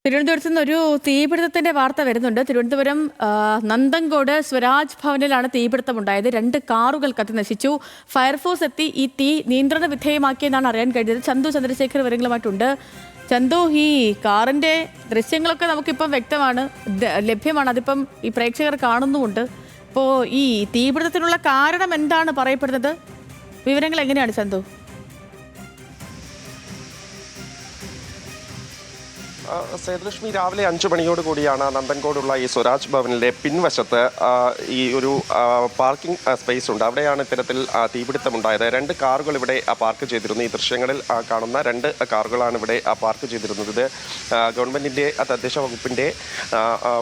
തിരുവനന്തപുരത്ത് നിന്ന് ഒരു തീപിടുത്തത്തിന്റെ വാർത്ത വരുന്നുണ്ട്. തിരുവനന്തപുരം നന്തൻകോട് സ്വരാജ് ഭവനിലാണ് തീപിടുത്തമുണ്ടായത്. 2 കാറുകൾ കത്തി നശിച്ചു. ഫയർഫോഴ്സ് എത്തി ഈ തീ നിയന്ത്രണ വിധേയമാക്കിയെന്നാണ് അറിയാൻ കഴിഞ്ഞത്. ചന്തു ചന്ദ്രശേഖർ വിവരങ്ങളുമായിട്ടുണ്ട്. ചന്തു, ഈ കാറിന്റെ ദൃശ്യങ്ങളൊക്കെ നമുക്കിപ്പം വ്യക്തമാണ്, ലഭ്യമാണ്. അതിപ്പം ഈ പ്രേക്ഷകർ കാണുന്നുമുണ്ട്. ഇപ്പോൾ ഈ തീപിടുത്തത്തിനുള്ള കാരണം എന്താണ് പറയപ്പെടുന്നത്? വിവരങ്ങൾ എങ്ങനെയാണ് ചന്തു? സേതുലക്ഷ്മി, രാവിലെ 5 മണിയോട് കൂടിയാണ് നന്തൻകോടുള്ള ഈ സ്വരാജ് ഭവനിലെ പിൻവശത്ത് ഈ ഒരു പാർക്കിംഗ് സ്പേസ് ഉണ്ട്. അവിടെയാണ് ഇത്തരത്തിൽ തീപിടുത്തമുണ്ടായത്. 2 കാറുകൾ ഇവിടെ പാർക്ക് ചെയ്തിരുന്നു. ഈ ദൃശ്യങ്ങളിൽ കാണുന്ന 2 കാറുകളാണ് ഇവിടെ പാർക്ക് ചെയ്തിരുന്നത്. ഇത് ഗവൺമെന്റിന്റെ തദ്ദേശ വകുപ്പിന്റെ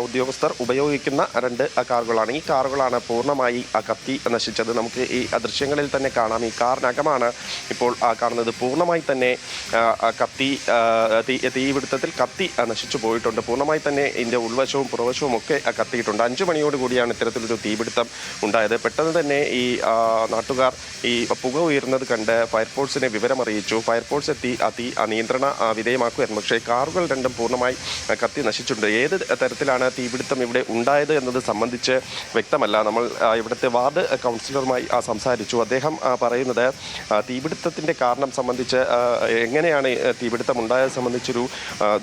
ഉദ്യോഗസ്ഥർ ഉപയോഗിക്കുന്ന 2 കാറുകളാണ്. ഈ കാറുകളാണ് പൂർണ്ണമായി കത്തി നശിച്ചത്. നമുക്ക് ഈ ദൃശ്യങ്ങളിൽ തന്നെ കാണാം. ഈ കാറിനകമാണ് ഇപ്പോൾ കാണുന്നത്. പൂർണ്ണമായി തന്നെ തീപിടുത്തത്തിൽ കത്തി നശിച്ചു പോയിട്ടുണ്ട്. പൂർണ്ണമായി തന്നെ ഇതിൻ്റെ ഉൾവശവും പുറവശവും ഒക്കെ കത്തിയിട്ടുണ്ട്. 5 മണിയോട് കൂടിയാണ് ഇത്തരത്തിലൊരു തീപിടുത്തം ഉണ്ടായത്. പെട്ടെന്ന് തന്നെ ഈ നാട്ടുകാർ ഈ പുക ഉയരുന്നത് കണ്ട് ഫയർഫോഴ്സിനെ വിവരമറിയിച്ചു. ഫയർഫോഴ്സ് എത്തി തീ നിയന്ത്രണ വിധേയമാക്കുമായിരുന്നു. പക്ഷേ കാറുകൾ 2 പൂർണ്ണമായി കത്തി നശിച്ചിട്ടുണ്ട്. ഏത് തരത്തിലാണ് തീപിടുത്തം ഇവിടെ ഉണ്ടായത് എന്നത് സംബന്ധിച്ച് വ്യക്തമല്ല. നമ്മൾ ഇവിടുത്തെ വാർഡ് കൗൺസിലറുമായി സംസാരിച്ചു. അദ്ദേഹം പറയുന്നത് തീപിടുത്തത്തിൻ്റെ കാരണം സംബന്ധിച്ച് എങ്ങനെയാണ് തീപിടുത്തം ഉണ്ടായത് സംബന്ധിച്ചൊരു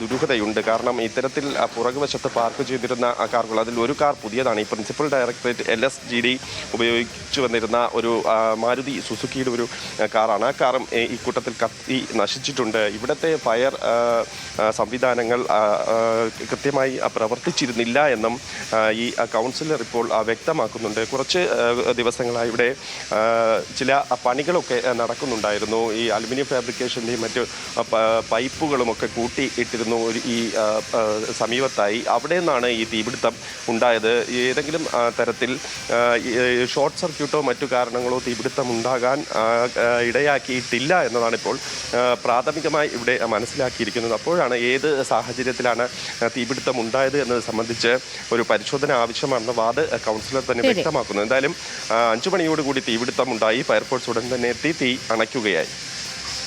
ദുരൂഹതയുണ്ട്. കാരണം ഇത്തരത്തിൽ പുറകുവശത്ത് പാർക്ക് ചെയ്തിരുന്ന കാറുകൾ, അതിൽ ഒരു കാർ പുതിയതാണ്. ഈ പ്രിൻസിപ്പൽ ഡയറക്ടറേറ്റ് LSGD ഉപയോഗിച്ചു വന്നിരുന്ന ഒരു മാരുതി സുസുക്കിയുടെ ഒരു കാറാണ്. ആ കാറും ഈ കൂട്ടത്തിൽ കത്തി നശിച്ചിട്ടുണ്ട്. ഇവിടുത്തെ ഫയർ സംവിധാനങ്ങൾ കൃത്യമായി പ്രവർത്തിച്ചിരുന്നില്ല എന്നും ഈ കൗൺസിലർ ഇപ്പോൾ വ്യക്തമാക്കുന്നുണ്ട്. കുറച്ച് ദിവസങ്ങളായി ഇവിടെ ചില പണികളൊക്കെ നടക്കുന്നുണ്ടായിരുന്നു. ഈ അലുമിനിയം ഫാബ്രിക്കേഷൻ്റെയും മറ്റ് പൈപ്പുകളുമൊക്കെ കൂട്ടി ഇട്ടിരുന്നു ഈ സമീപത്തായി. അവിടെ നിന്നാണ് ഈ തീപിടുത്തം ഉണ്ടായത്. ഏതെങ്കിലും തരത്തിൽ ഷോർട്ട് സർക്യൂട്ടോ മറ്റു കാരണങ്ങളോ തീപിടുത്തം ഉണ്ടാകാൻ ഇടയാക്കിയിട്ടില്ല എന്നതാണ് ഇപ്പോൾ പ്രാഥമികമായി ഇവിടെ മനസ്സിലാക്കിയിരിക്കുന്നത്. അപ്പോഴാണ് ഏത് സാഹചര്യത്തിലാണ് തീപിടുത്തം ഉണ്ടായത് എന്നത് സംബന്ധിച്ച് ഒരു പരിശോധന ആവശ്യമാണെന്ന് വാർഡ് കൗൺസിലർ തന്നെ വ്യക്തമാക്കുന്നത്. എന്തായാലും 5 മണിയോടുകൂടി തീപിടുത്തം ഉണ്ടായി. ഫയർഫോഴ്സ് ഉടൻ തന്നെ എത്തി തീ അണയ്ക്കുകയായി.